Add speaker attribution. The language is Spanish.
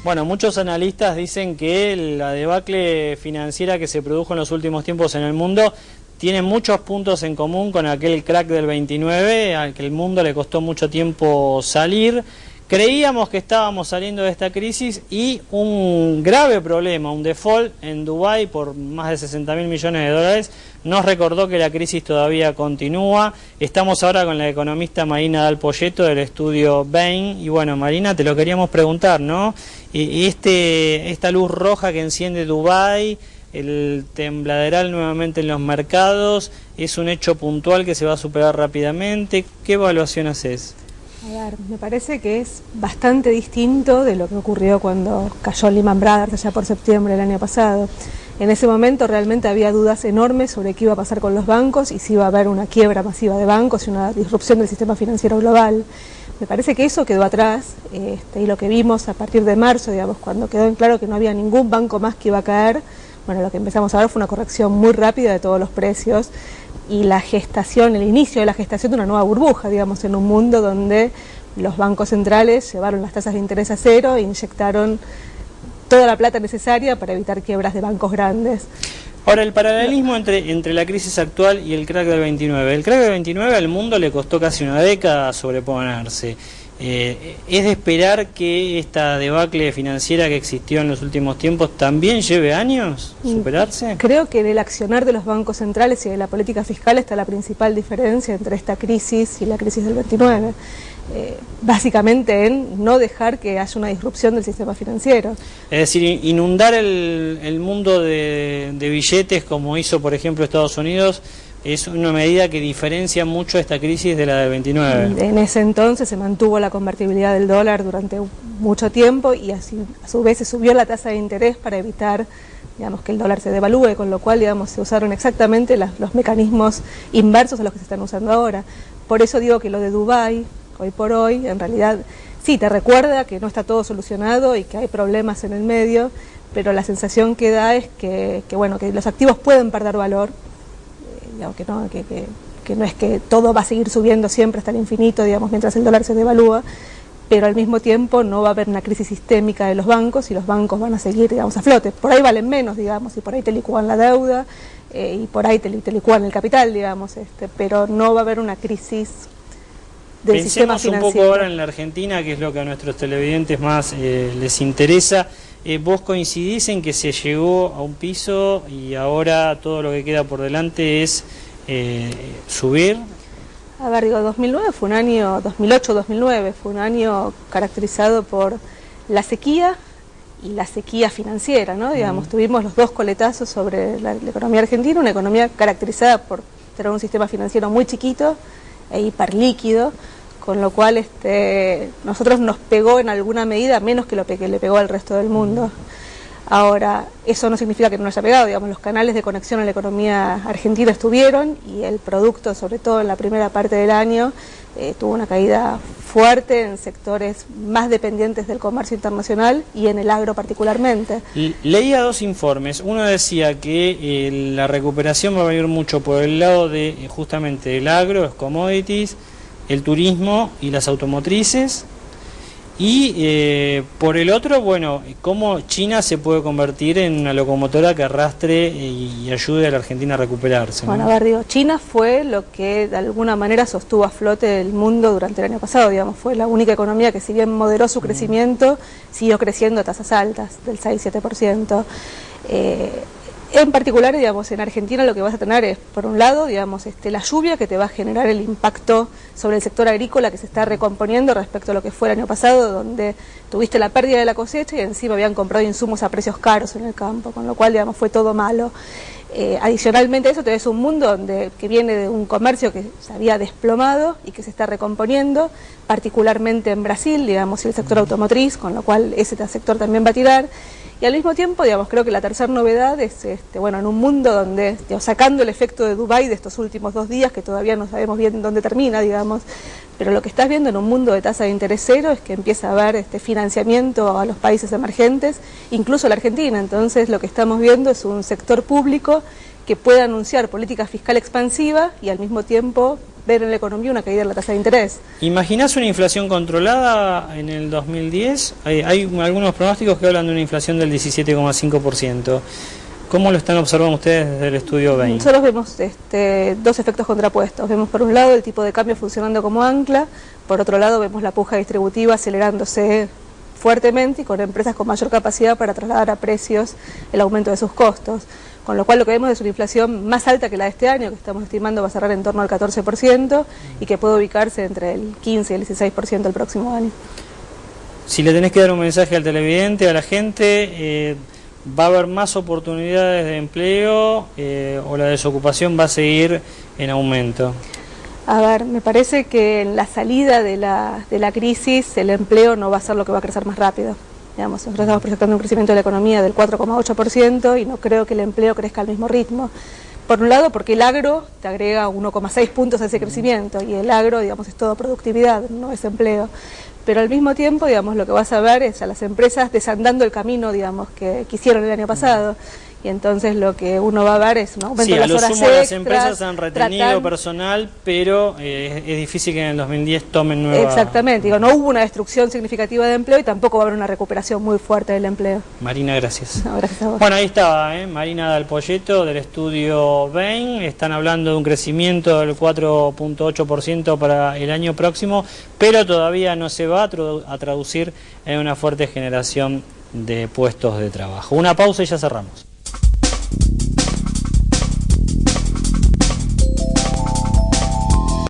Speaker 1: Bueno, muchos analistas dicen que la debacle financiera que se produjo en los últimos tiempos en el mundo tiene muchos puntos en común con aquel crack del 29, al que el mundo le costó mucho tiempo salir. Creíamos que estábamos saliendo de esta crisis y un grave problema, un default en Dubái por más de 60.000 millones de dólares, nos recordó que la crisis todavía continúa. Estamos ahora con la economista Marina Dal Poyetto del estudio Bain. Y bueno, Marina, te lo queríamos preguntar, ¿no? Esta luz roja que enciende Dubái, el tembladeral nuevamente en los mercados, ¿es un hecho puntual que se va a superar rápidamente? ¿Qué evaluación haces?
Speaker 2: A ver, me parece que es bastante distinto de lo que ocurrió cuando cayó Lehman Brothers allá por septiembre del año pasado. En ese momento realmente había dudas enormes sobre qué iba a pasar con los bancos y si iba a haber una quiebra masiva de bancos y una disrupción del sistema financiero global. Me parece que eso quedó atrás y lo que vimos a partir de marzo, digamos, cuando quedó en claro que no había ningún banco más que iba a caer, bueno, lo que empezamos a ver fue una corrección muy rápida de todos los precios y la gestación, el inicio de la gestación de una nueva burbuja, digamos, en un mundo donde los bancos centrales llevaron las tasas de interés a cero e inyectaron toda la plata necesaria para evitar quiebras de bancos grandes.
Speaker 1: Ahora, el paralelismo entre la crisis actual y el crack del 29. El crack del 29 al mundo le costó casi una década sobreponerse. ¿Es de esperar que esta debacle financiera que existió en los últimos tiempos también lleve años superarse?
Speaker 2: Creo que en el accionar de los bancos centrales y de la política fiscal está la principal diferencia entre esta crisis y la crisis del 29. Básicamente en no dejar que haya una disrupción del sistema financiero.
Speaker 1: Es decir, inundar el mundo de billetes como hizo por ejemplo Estados Unidos es una medida que diferencia mucho esta crisis de la del 29.
Speaker 2: En ese entonces se mantuvo la convertibilidad del dólar durante mucho tiempo y así, a su vez se subió la tasa de interés para evitar, digamos, que el dólar se devalúe, con lo cual, digamos, se usaron exactamente los mecanismos inversos a los que se están usando ahora. Por eso digo que lo de Dubái, hoy por hoy, en realidad, sí, te recuerda que no está todo solucionado y que hay problemas en el medio, pero la sensación que da es que bueno, que los activos pueden perder valor, digamos, que no es que todo va a seguir subiendo siempre hasta el infinito, digamos, mientras el dólar se devalúa, pero al mismo tiempo no va a haber una crisis sistémica de los bancos y los bancos van a seguir, digamos, a flote. Por ahí valen menos, digamos, y por ahí te licúan la deuda y por ahí te licúan el capital, digamos, pero no va a haber una crisis del sistema financiero.
Speaker 1: Pensemos un poco ahora en la Argentina, que es lo que a nuestros televidentes más les interesa. ¿Vos coincidís en que se llegó a un piso y ahora todo lo que queda por delante es subir?
Speaker 2: A ver, digo, 2009 fue un año, 2008-2009 fue un año caracterizado por la sequía y la sequía financiera, ¿no? Digamos, tuvimos los dos coletazos sobre la economía argentina, una economía caracterizada por tener un sistema financiero muy chiquito e hiperlíquido, con lo cual nosotros nos pegó en alguna medida menos que lo que le pegó al resto del mundo. Ahora, eso no significa que no nos haya pegado, digamos, los canales de conexión a la economía argentina estuvieron y el producto, sobre todo en la primera parte del año, tuvo una caída fuerte en sectores más dependientes del comercio internacional y en el agro particularmente.
Speaker 1: Leía dos informes, uno decía que la recuperación va a venir mucho por el lado de justamente el agro, los commodities, el turismo y las automotrices, y por el otro, bueno, cómo China se puede convertir en una locomotora que arrastre y ayude a la Argentina a recuperarse, ¿no?
Speaker 2: Bueno, a ver, digo, China fue lo que de alguna manera sostuvo a flote el mundo durante el año pasado, digamos, fue la única economía que si bien moderó su crecimiento, siguió creciendo a tasas altas, del 6-7%. En particular, digamos, en Argentina lo que vas a tener es, por un lado, digamos, la lluvia que te va a generar el impacto sobre el sector agrícola que se está recomponiendo respecto a lo que fue el año pasado, donde tuviste la pérdida de la cosecha y encima habían comprado insumos a precios caros en el campo, con lo cual, digamos, fue todo malo. Adicionalmente a eso, te ves un mundo que viene de un comercio que se había desplomado y que se está recomponiendo, particularmente en Brasil, digamos, y el sector automotriz, con lo cual ese sector también va a tirar. Y al mismo tiempo, digamos, creo que la tercera novedad es, bueno, en un mundo donde, digamos, sacando el efecto de Dubái de estos últimos 2 días, que todavía no sabemos bien dónde termina, digamos, pero lo que estás viendo en un mundo de tasa de interés cero es que empieza a haber financiamiento a los países emergentes, incluso la Argentina. Entonces, lo que estamos viendo es un sector público que puede anunciar política fiscal expansiva y al mismo tiempo ver en la economía una caída en la tasa de interés.
Speaker 1: ¿Imaginás una inflación controlada en el 2010? Hay algunos pronósticos que hablan de una inflación del 17,5%. ¿Cómo lo están observando ustedes desde el estudio Bain?
Speaker 2: Nosotros vemos dos efectos contrapuestos. Vemos por un lado el tipo de cambio funcionando como ancla, por otro lado vemos la puja distributiva acelerándose fuertemente y con empresas con mayor capacidad para trasladar a precios el aumento de sus costos. Con lo cual lo que vemos es una inflación más alta que la de este año, que estamos estimando va a cerrar en torno al 14% y que puede ubicarse entre el 15 y el 16% el próximo año.
Speaker 1: Si le tenés que dar un mensaje al televidente, a la gente, ¿va a haber más oportunidades de empleo o la desocupación va a seguir en aumento?
Speaker 2: A ver, me parece que en la salida de la crisis el empleo no va a ser lo que va a crecer más rápido. Digamos, nosotros estamos proyectando un crecimiento de la economía del 4,8% y no creo que el empleo crezca al mismo ritmo. Por un lado, porque el agro te agrega 1,6 puntos a ese crecimiento y el agro, digamos, es todo productividad, no es empleo. Pero al mismo tiempo, digamos, lo que vas a ver es a las empresas desandando el camino, digamos, que hicieron el año pasado. Y entonces lo que uno va a ver es un aumento de las horas extras.
Speaker 1: Las empresas han retenido personal, pero es difícil que en el 2010 tomen nueva...
Speaker 2: Exactamente, digo, no hubo una destrucción significativa de empleo y tampoco va a haber una recuperación muy fuerte del empleo.
Speaker 1: Marina, gracias.
Speaker 2: No, gracias a vos.
Speaker 1: Bueno, ahí estaba, Marina Dalpolletto del estudio Bain. Están hablando de un crecimiento del 4,8% para el año próximo, pero todavía no se va a traducir en una fuerte generación de puestos de trabajo. Una pausa y ya cerramos.